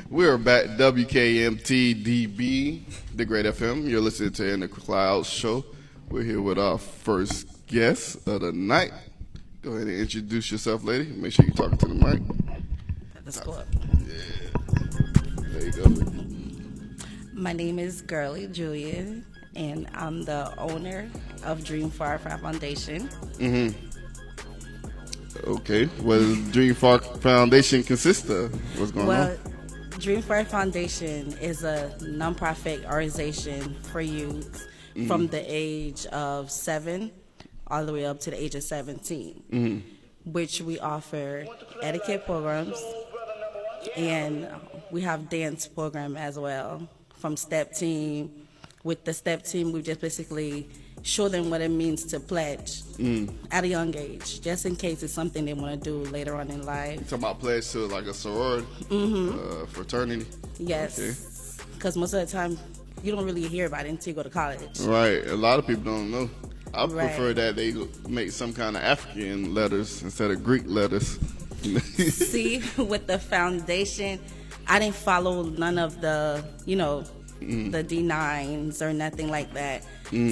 We're back, wkmt-db, the Great FM. You're listening to In the Clouds Show. We're here with our first guest of the night. Go ahead and introduce yourself, lady. Make sure you're talking to the mic. Let's go up. Yeah. There you go. My name is Gerley IG, and I'm the owner of Dream Firefly Foundation. Okay. What does Dream Foundation consist of? What's going on? Dream Firefly Foundation is a nonprofit organization for youth from the age of 7 all the way up to the age of 17, which we offer etiquette programs, and we have dance program as well from step team. With the step team, we just basically show them what it means to pledge at a young age, just in case it's something they want to do later on in life. You talking about pledge to like a sorority, fraternity? Yes, because most of the time you don't really hear about it until you go to college. Right. A lot of people don't know. I Right. prefer that they make some kind of African letters instead of Greek letters. See, with the foundation, I didn't follow none of the, the D9s or nothing like that.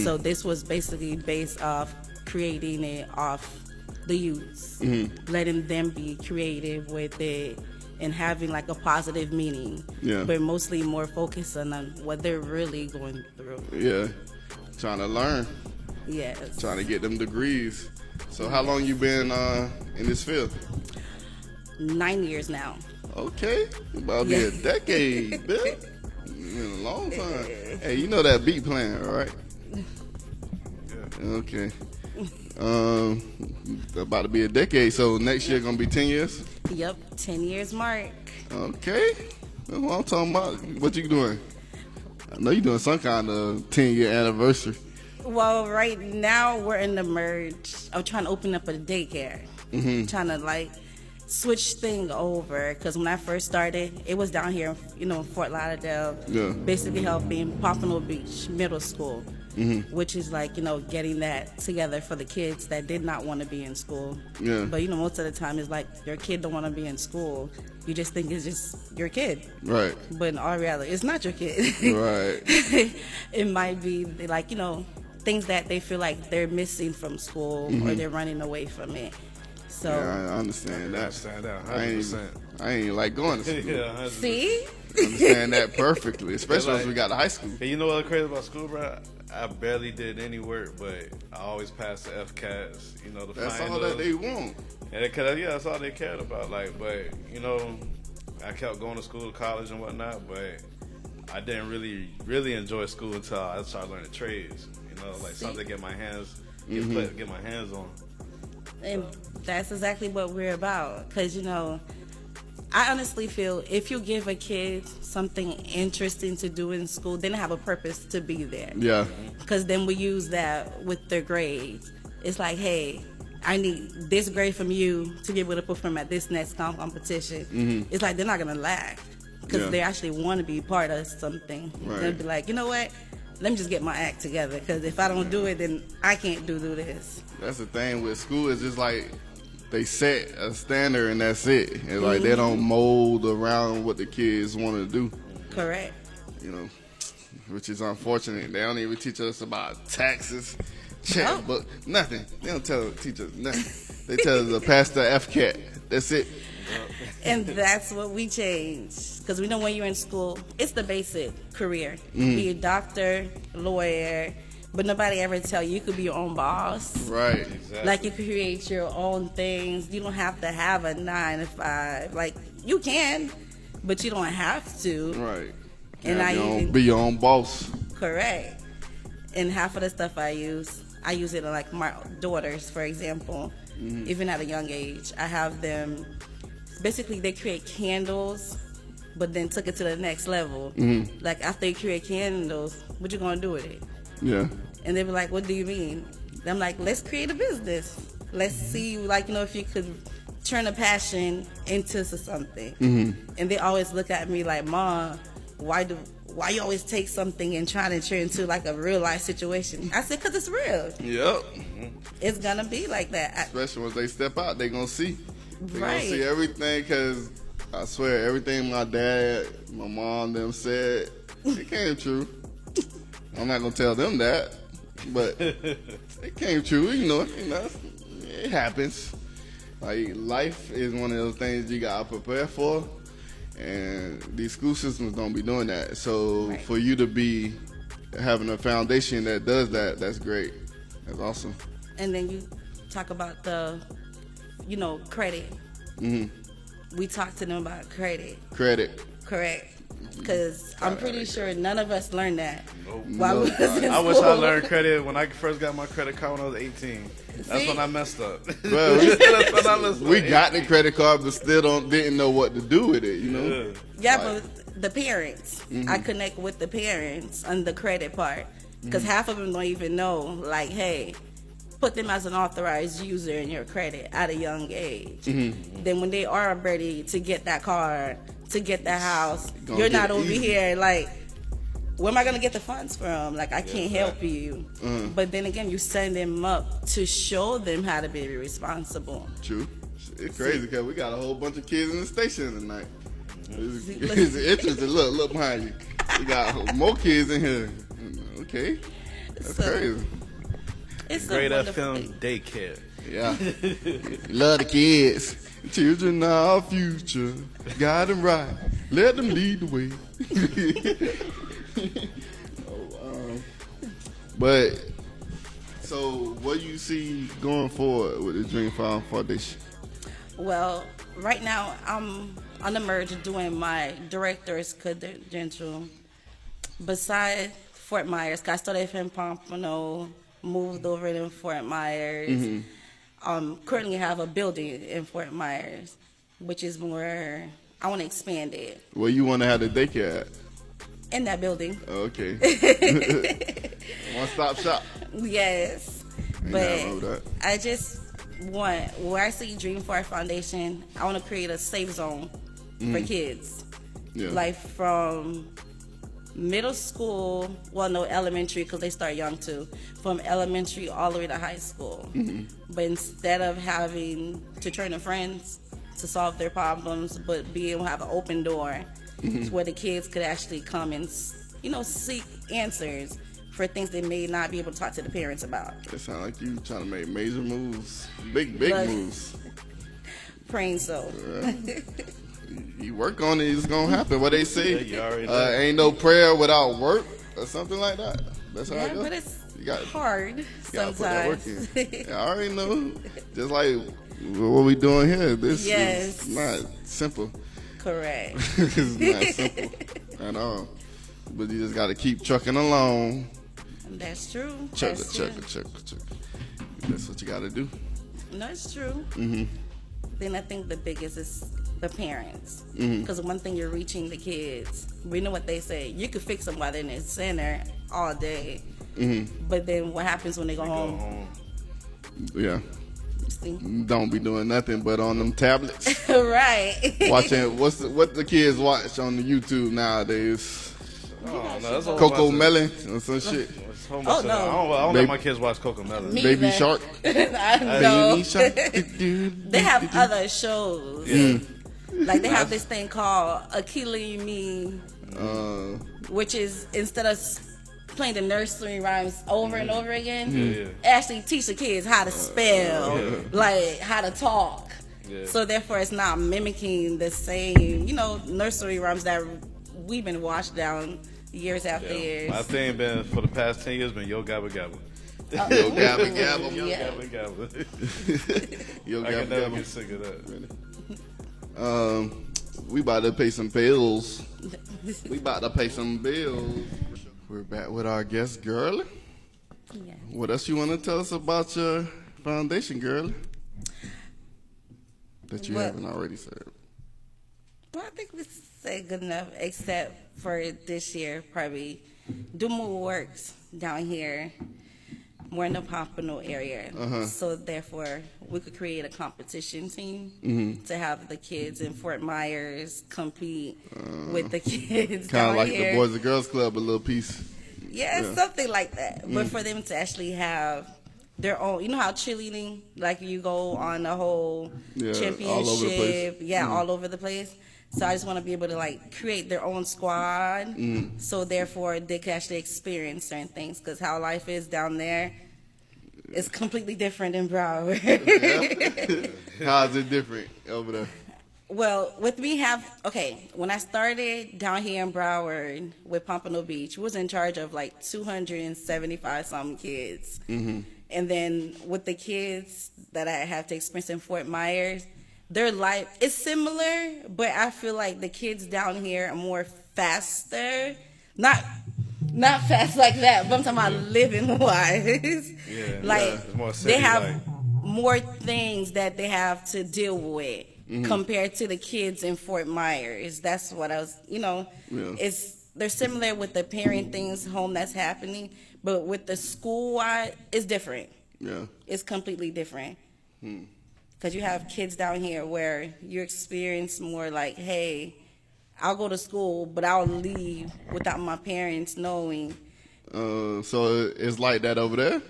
So this was basically based off creating it off the youths, letting them be creative with it and having like a positive meaning. Yeah. But mostly more focused on what they're really going through. Yeah. Trying to learn. Yes. Trying to get them degrees. So how long you been in this field? 9 years now. Okay. About to be a decade, man. Been a long time. Hey, you know that beat playing, right? Okay. About to be a decade, so next year gonna be 10 years? Yep, 10 years mark. Okay. That's what I'm talking about. What you doing? I know you're doing some kind of 10-year anniversary. Well, right now we're in the merge. I'm trying to open up a daycare. Trying to switch thing over, because when I first started, it was down here, in Fort Lauderdale. Yeah. Basically helping Pompano Beach Middle School, which is getting that together for the kids that did not want to be in school. Yeah. But most of the time it's like your kid don't want to be in school. You just think it's just your kid. Right. But in all reality, it's not your kid. Right. It might be things that they feel like they're missing from school or they're running away from it. So Yeah, I understand that. 100%. I ain't like going to school. Yeah, 100%. see, Understand that perfectly, especially once we got to high school. Hey, you know what's crazy about school, bro? I barely did any work, but I always passed the FCATs. The That's finals. all that they want. And that's all they cared about. I kept going to school, college, and whatnot, but I didn't really enjoy school until I started learning trades. Something to get my hands on. and that's exactly what we're about. Because I honestly feel if you give a kid something interesting to do in school, then they have a purpose to be there. Yeah. Because then we use that with their grades. It's like, hey, I need this grade from you to be able to perform at this next competition. It's like they're not going to lack because they actually want to be part of something. Right. They'll be like, you know what? Let me just get my act together, because if I don't do it, then I can't do this. That's the thing with school, is just like they set a standard and that's it. And like they don't mold around what the kids want to do. Correct. Which is unfortunate. They don't even teach us about taxes, checkbook, nothing. They don't teach us nothing. They tell us to pass the FCAT. That's it. And that's what we changed. Because we know when you're in school, it's the basic career. Be a doctor, lawyer, but nobody ever tell you could be your own boss. Right. Exactly. Like you could create your own things. You don't have to have a 9 to 5. Like you can, but you don't have to. Right. And be your own boss. Correct. And half of the stuff I use it on like my daughters, for example. Even at a young age, I have them. Basically, they create candles, but then took it to the next level. Like after they create candles, what you gonna do with it? Yeah. And they be like, "What do you mean?" I'm like, "Let's create a business. Let's see, if you could turn a passion into something." And they always look at me like, "Mom, why you always take something and try to turn it into like a real life situation?" I said, "Cause it's real. Yep. It's gonna be like that." Especially once they step out, they gonna see. They Right. gonna see everything, because I swear, everything my dad, my mom, them said, it came true. I'm not gonna tell them that, but it came true. It happens. Like, life is one of those things you gotta prepare for, and these school systems don't be doing that. So Right. for you to be having a foundation that does that, that's great. That's awesome. And then you talk about the, credit. We talked to them about credit. Credit. Correct. Because I'm pretty sure none of us learned that. Nope. While we was in I wish I school. learned credit when I first got my credit card when I was 18. That's See? when I messed up. Well, That's when I messed up. we got the credit card, but still didn't know what to do with it. Yeah, Like- but the parents, I connect with the parents on the credit part. Because half of them don't even know, like, hey, put them as an authorized user in your credit at a young age. Then when they are ready to get that car, to get that house, Gonna you're get not it over easy. here like, where am I going to get the funds from? Like, I can't help you. But then again, you send them up to show them how to be responsible. True. It's crazy because we got a whole bunch of kids in the station tonight. It's, See, it's interesting. Look behind you. We got more kids in here. Okay. That's So, crazy. It's a Great wonderful FM thing. daycare. Yeah. Love the kids. Children are our future. Guide them right. Let them lead the way. But, so what do you see going forward with the Dream Farm Foundation? Well, right now I'm on the merge doing my director's credential. Beside Fort Myers, 'cause I started in Pompano, moved over in Fort Myers. Currently have a building in Fort Myers, which is more, I want to expand it Where you want to have the daycare at? in that building. Okay. One-stop shop. Yes, Ain't but nothing wrong with that. I just want, where I see Dream Fort Foundation, I want to create a safe zone for kids. Yeah. Like from middle school, well, no, elementary, because they start young too, from elementary all the way to high school. But instead of having to turn to friends to solve their problems, but be able to have an open door where the kids could actually come and, seek answers for things they may not be able to talk to the parents about. It sounds like you trying to make major moves. Big Look. moves. Praying so. You work on it, it's going to happen. What they say, Yeah, you already know. ain't no prayer without work or something like that. That's how Yeah, it goes. but it's You got hard gotta put that work sometimes. in. I already know. Just like what we doing here. This Yes. is not simple. Correct. It's not simple at all. But you just got to keep trucking along. That's true. Chuck, That's chuck, true. chuck, chuck. That's what you got to do. No, it's true. Then I think the biggest is the parents. Because one thing, you're reaching the kids. We know what they say. You could fix them while they're in the center all day. But then what happens when they go Go home? home. Yeah. See? Don't be doing nothing but on them tablets. Right. Watching what the kids watch on the YouTube nowadays. Oh, no, that's a whole Coco bunch of- Melon or some shit. that's a whole Oh, bunch of- no. I don't Baby- let my kids watch Coco Melon. Me- Baby either. Shark. I know. Baby Shark. They have other shows. Yeah. Like they have this thing called Akili Me, which is instead of playing the nursery rhymes over and over again, Yeah. actually teach the kids how to spell, like how to talk. Yeah. So therefore, it's not mimicking the same, nursery rhymes that we've been washed down years after years. My thing been for the past 10 years been Yo Gabba Gabba. Yo gabba gabba. Yo Yeah. Gabba Gabba. Yo I can gabba never gabba. get sick of that. We about to pay some bills. We're back with our guest, Gerley. Yeah. What else you want to tell us about your foundation, Gerley? That you Well- haven't already said. Well, I think we said good enough, except for this year, probably do more works down here, more in the Pompano area. So therefore, we could create a competition team to have the kids in Fort Myers compete with the kids Kind down of like here. the Boys and Girls Club, a little piece. Yeah, Yeah. something like that. But for them to actually have their own, you know how cheerleading, like you go on a whole Yeah, championship, all over the place. all over the place. So I just want to be able to like create their own squad. So therefore they can actually experience certain things, because how life is down there is completely different in Broward. How's it different over there? Well, with me when I started down here in Broward with Pompano Beach, we was in charge of like 275 something kids. And then with the kids that I have to experience in Fort Myers, their life is similar, but I feel like the kids down here are more faster. Not fast like that, but I'm talking about living wise. It's more they have city-like. more things that they have to deal with compared to the kids in Fort Myers. That's what I was, they're similar with the parent things home that's happening, but with the school it's different. Yeah. It's completely different. Because you have kids down here where you experience more like, hey, I'll go to school, but I'll leave without my parents knowing. So it's like that over there?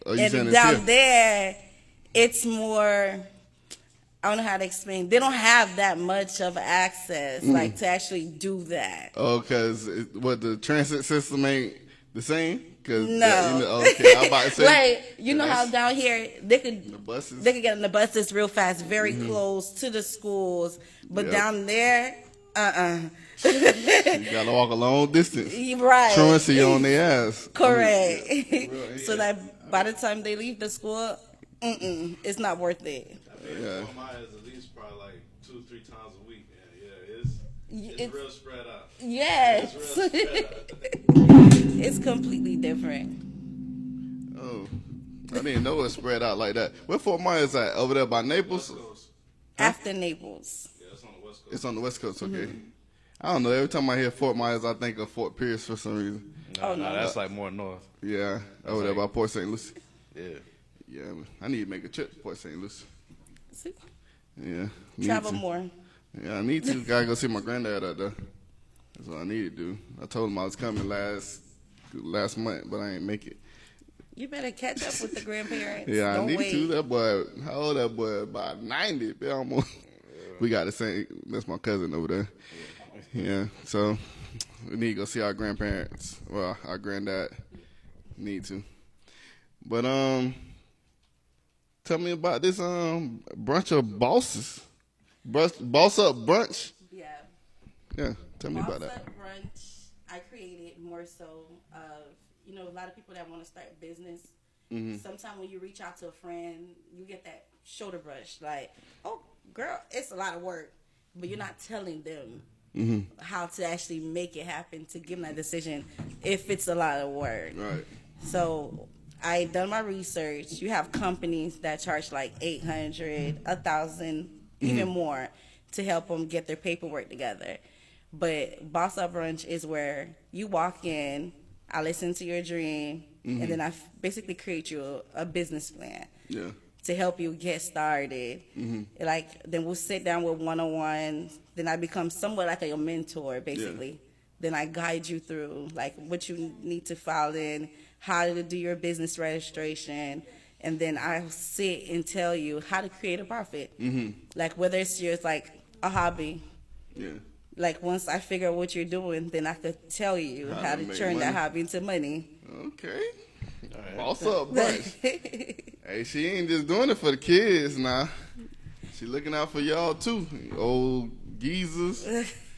Or you saying And it's down here? there, it's more, I don't know how to explain. They don't have that much of access, like to actually do that. Oh, because what, the transit system ain't the same? Cause No. okay, I'm about to say. Like, you know how down here they The could buses? get on the buses real fast, very close to the schools, but Yep. down there, You gotta walk a long distance. right? Truancy on their ass. Correct. Yeah. So that by the time they leave the school, it's not worth it. Yeah. Fort Myers at least probably like 2-3 times a week. It's It's- real spread out. Yes, It's real spread out. it's completely different. Oh, I didn't know it spread out like that. Where Fort Myers at? Over there by Naples? West Coast. After Naples, Yeah, it's on the West Coast. It's on the West Coast. Okay. I don't know. Every time I hear Fort Myers, I think of Fort Pierce for some reason. Oh, no. That's like more north. Yeah, over there by Port St. Lucie. Yeah. Yeah, I need to make a trip to Port St. Lucie. see, Yeah, need travel to. more. Yeah, I need to. Gotta go see my granddad out there. That's what I need to do. I told him I was coming last month, but I ain't make it. You better catch up with the grandparents. Yeah, Don't I need wait. to. That boy, how old that boy? About 90. They almost. We got the same. That's my cousin over there. Yeah, so we need to go see our grandparents. Well, our granddad need to. But tell me about this brunch of bosses. Boss up brunch. Yeah. Yeah, tell me about Boss that. Up Brunch, I created more so of, a lot of people that want to start business. Sometimes when you reach out to a friend, you get that shoulder brush. Like, oh, girl, it's a lot of work. But you're not telling them how to actually make it happen, to give them that decision if it's a lot of work. Right. So I done my research. You have companies that charge like $800, $1,000, even more to help them get their paperwork together. But Boss Up Brunch is where you walk in, I listen to your dream, and then I basically create you a business plan. Yeah. To help you get started. Then we'll sit down with one-on-ones. Then I become somewhat like your mentor, basically. Yeah. Then I guide you through like what you need to file in, how to do your business registration, and then I'll sit and tell you how to create a profit. Like whether it's just like a hobby. Yeah. Like once I figure out what you're doing, then I could tell you how to make turn that money. hobby into money. Okay. Boss up brunch. Hey, she ain't just doing it for the kids now. She looking out for y'all too, old geezers.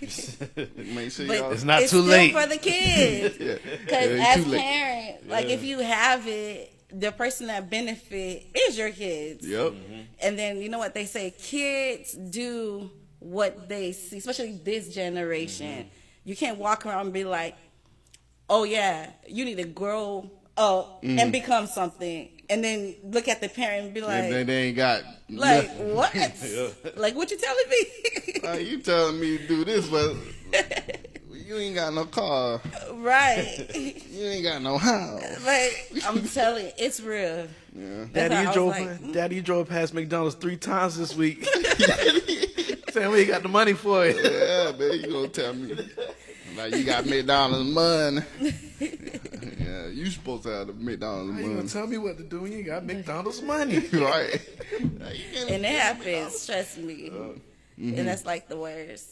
Make sure But y'all. It's not it's too still late. for the kids. Yeah. Because Yeah, as too late. parents, like if you have it, the person that benefit is your kids. Yep. And then you know what they say, kids do what they see, especially this generation. You can't walk around and be like, oh yeah, you need to grow up and become something. And then look at the parent and be like, And they ain't got. like nothing. what? Like what you telling me? You telling me to do this, but you ain't got no car. Right. You ain't got no house. Like I'm telling you, it's real. Yeah. Daddy, why I you was drove. like, Daddy, you drove past McDonald's 3 times this week. Saying we ain't got the money for it. Yeah, man, you gonna tell me like you got McDonald's money? Yeah, you supposed to have the McDonald's How you gonna money, tell me what to do when you got McDonald's money? right? And it happens, trust me. And that's like the worst.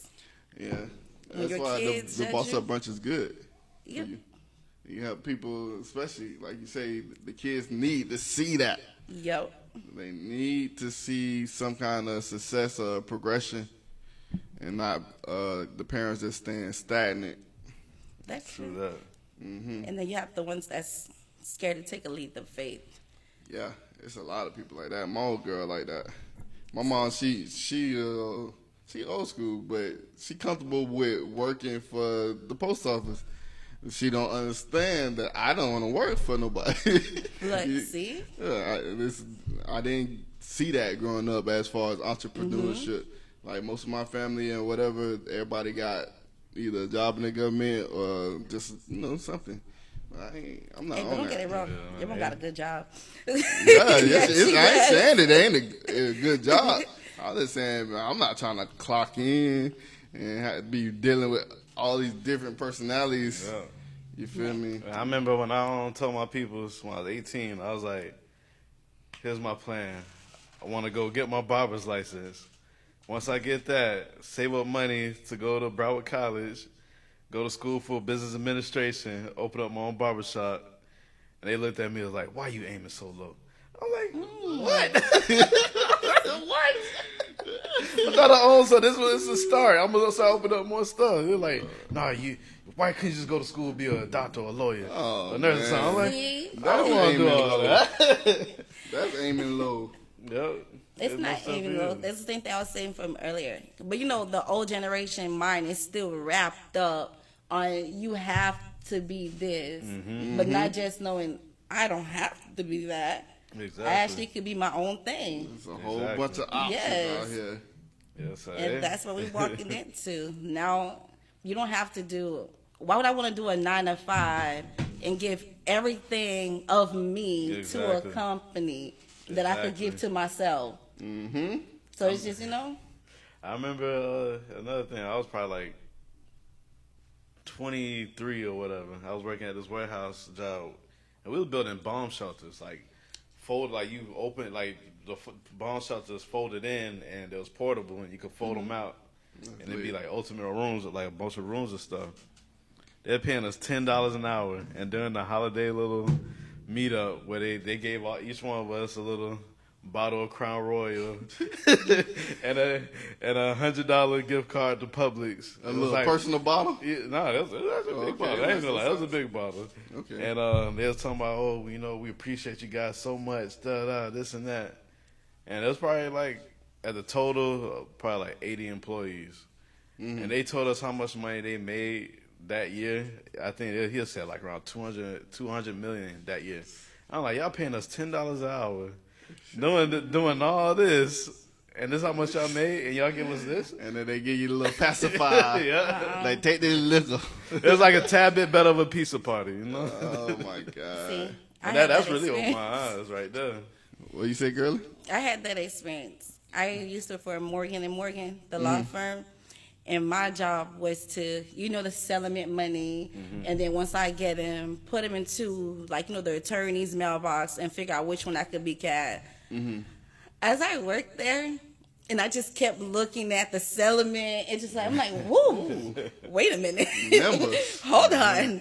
Yeah. When That's your why kids the judge boss you. up brunch is good. Yep. You have people, especially like you say, the kids need to see that. Yep. They need to see some kind of success or progression, and not the parents just staying stagnant. That's True true. that. And then you have the ones that's scared to take a leap of faith. Yeah, it's a lot of people like that. My old girl like that. My mom, she old school, but she comfortable with working for the post office. She don't understand that I don't want to work for nobody. Look, see? Yeah, I didn't see that growing up as far as entrepreneurship. Like most of my family and whatever, everybody got either a job in the government or just something. I'm not And on don't that. get it wrong. Your mom got a good job. Yeah, I ain't saying it ain't a good job. I'm just saying I'm not trying to clock in and have to be dealing with all these different personalities. Yeah. You feel me? I remember when I told my people when I was 18, I was like, here's my plan. I want to go get my barber's license. Once I get that, save up money to go to Broward College, go to school for business administration, open up my own barbershop. And they looked at me and was like, why you aiming so low? I'm like, what? What? I thought I owned, so this was a start. I'm going to start opening up more stuff. They're like, nah, why couldn't you just go to school and be a doctor or a lawyer? Oh, a nurse or something. I'm like, See? I don't want to do all that. That's aiming low. Yep. It's not most even of though. it That's the thing that I was saying from earlier. But the old generation mind is still wrapped up on you have to be this, but not just knowing I don't have to be that. Exactly. I actually could be my own thing, There's a whole Exactly. bunch of options Yes. out here. Yes, I and that's what we're walking into. Now, you don't have to do. Why would I want to do a 9 to 5 and give everything of me to a Exactly. company that I could give to myself? Mm-hmm. So it's just I remember another thing. I was probably like 23 or whatever. I was working at this warehouse job, and we was building bomb shelters. Like you open like the bomb shelters folded in, and it was portable, and you could fold them out, and it'd be like ultimate rooms with like a bunch of rooms and stuff. They're paying us $10 an hour, and during the holiday little meetup where they gave each one of us a little bottle of Crown Royal and a $100 gift card to Publix. A little personal bottle? Yeah, that's a big bottle. I ain't gonna lie, that was a big bottle. Okay. And they was talking about, we appreciate you guys so much, this and that. And it was probably like at the total, probably like 80 employees. And they told us how much money they made that year. I think he said like around 200 million that year. I'm like, y'all paying us $10 an hour, doing all this, and this how much y'all made, and y'all give us this? And then they give you a little pacifier. Yeah. Like, take this liquor. It was like a tad bit better of a pizza party, Oh, my God. See, I And had that's that really opened experience. my eyes right there. What you say, girlie? I had that experience. I used to work for Morgan & Morgan, the law firm. And my job was to, the settlement money. And then once I get them, put them into, the attorney's mailbox and figure out which one I could be cat. As I worked there, and I just kept looking at the settlement, and just I'm like, whoa, wait a minute. Numbers. Hold on.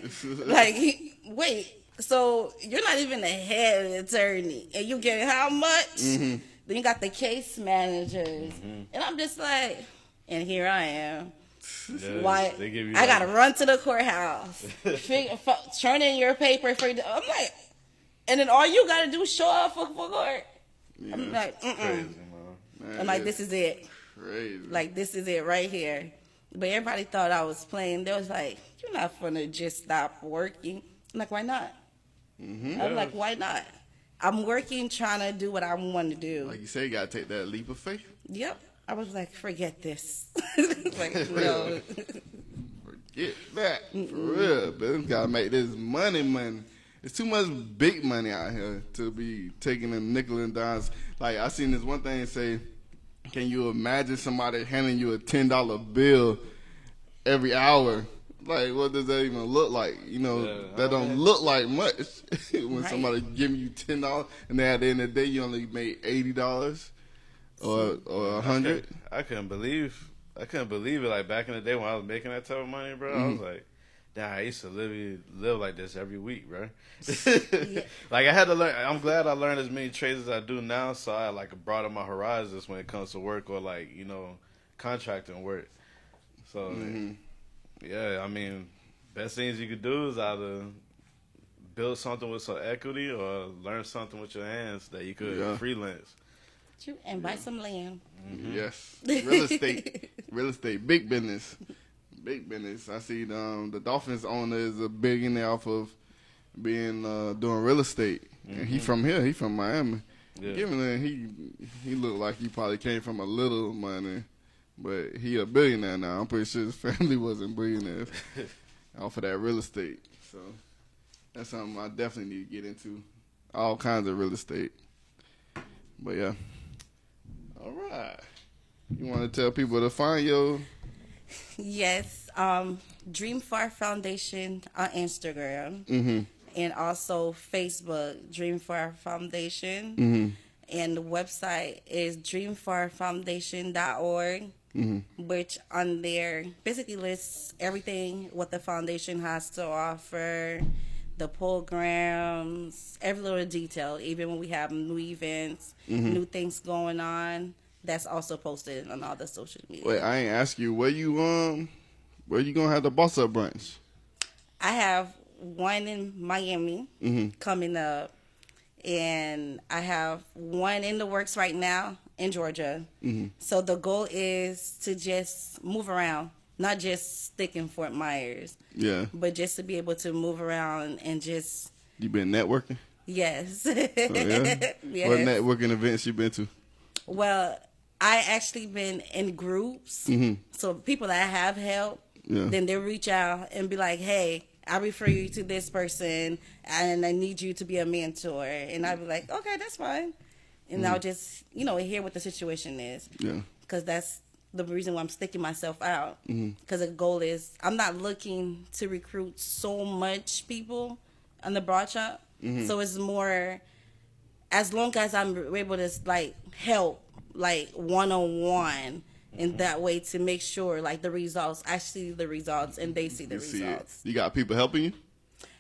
Wait. So you're not even the head attorney, and you get how much? Then you got the case managers, and I'm just like, and here I am. Yeah, Why? they give you I gotta run to the courthouse, turn in your paper for. I'm like, and then all you gotta do is show up for court. Yeah. I'm like, crazy, man. Man, I'm like, it's this is it. crazy. Like, this is it right here. But everybody thought I was playing. They was like, you're not gonna just stop working. I'm like, why not? I'm like, why not? I'm working, trying to do what I want to do. Like you say, you got to take that leap of faith. Yep. I was like, forget this. Like, no. Forget that. For real. But got to make this money. It's too much big money out here to be taking them nickel and dimes. Like, I seen this one thing say, can you imagine somebody handing you a $10 bill every hour? Like, what does that even look like? That don't look like much when somebody giving you $10 and then at the end of the day you only made $80 or $100. I couldn't believe I couldn't believe it. Like back in the day when I was making that type of money, bro, I was like, damn, I used to live like this every week, bro. Like I had to learn. I'm glad I learned as many trades as I do now, so I like broadened my horizons when it comes to work or like contracting work. So yeah, I mean, best things you could do is either build something with some equity or learn something with your hands that you could freelance. And buy some land. Yes, real estate, big business. Big business. I see the Dolphins owner is a billionaire off of being doing real estate, and he from here. He from Miami. Yeah. Given that he looked like he probably came from a little money, but he a billionaire now. I'm pretty sure his family wasn't billionaires off of that real estate. So that's something I definitely need to get into. All kinds of real estate. But yeah. All right. You want to tell people to find your... Yes, Dream Far Foundation on Instagram, and also Facebook, Dream Far Foundation, and the website is dreamfarfoundation.org, which on there basically lists everything what the foundation has to offer, the programs, every little detail, even when we have new events, new things going on. That's also posted on all the social media. Wait, I ain't ask you where you gonna have the boss up brunch? I have one in Miami coming up, and I have one in the works right now in Georgia. So the goal is to just move around, not just stick in Fort Myers. Yeah. But just to be able to move around and just... You been networking? Yes. Oh, yeah? Yes. What networking events you been to? Well, I actually been in groups. So people that have helped, then they reach out and be like, hey, I refer you to this person and I need you to be a mentor. And I'll be like, okay, that's fine. And I'll just, hear what the situation is. Yeah. Because that's the reason why I'm sticking myself out. Because the goal is, I'm not looking to recruit so much people on the broad shop. So it's more, as long as I'm able to help one-on-one in that way to make sure the results, I see the results and they see the results. You got people helping you?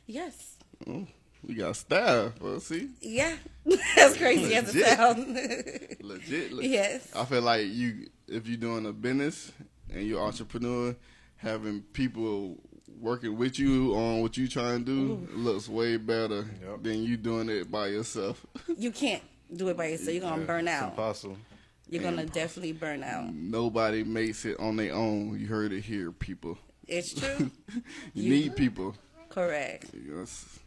Yes. Oh, you got staff. Well, see? Yeah. That's crazy as it sounds. Legit. Yes. I feel like if you're doing a business and you're an entrepreneur, having people working with you on what you trying to do looks way better than you doing it by yourself. You can't do it by yourself. You're going to burn out. It's impossible. You're going to definitely burn out. Nobody makes it on their own. You heard it here, people. It's true. you need people. Correct. Yes.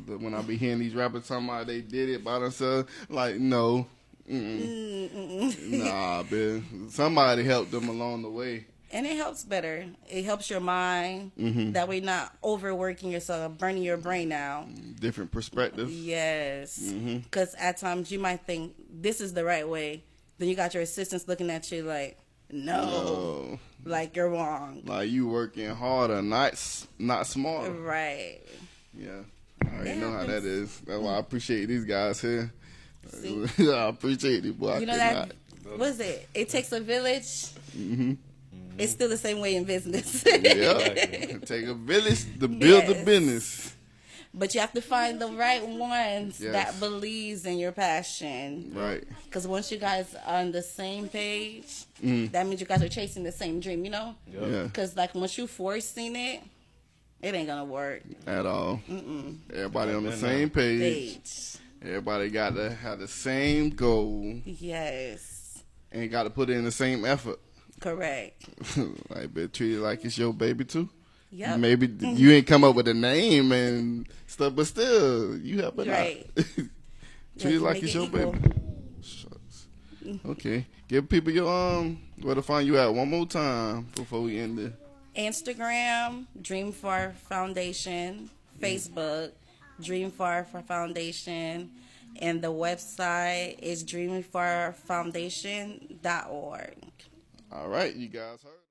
When I be hearing these rappers talking about they did it by themselves, no. Nah, man. Somebody helped them along the way. And it helps better. It helps your mind. That way not overworking yourself, burning your brain out. Different perspectives. Yes. Because at times you might think this is the right way. Then you got your assistants looking at you like, no. You're wrong. You working harder, not smarter. Right. Yeah. I already know how that is. That's why I appreciate these guys here. See? I appreciate these boys. You know that, what is it? It takes a village. It's still the same way in business. Take a village to build the business. But you have to find the right ones that believes in your passion. Right. Because once you guys are on the same page, that means you guys are chasing the same dream, Yeah. Because once you forcing it, it ain't gonna work at all. Everybody on the same page. Everybody got to have the same goal. Yes. And got to put in the same effort. Correct. But treat it like it's your baby too. Yeah. Maybe you ain't come up with a name and stuff, but still you help it out. Treat it like it's your baby. Shucks. Okay. Give people your where to find you at one more time before we end it. Instagram, Dream Far Foundation. Facebook, Dream Far Foundation. And the website is dreamfarfoundation.org. All right, you guys heard.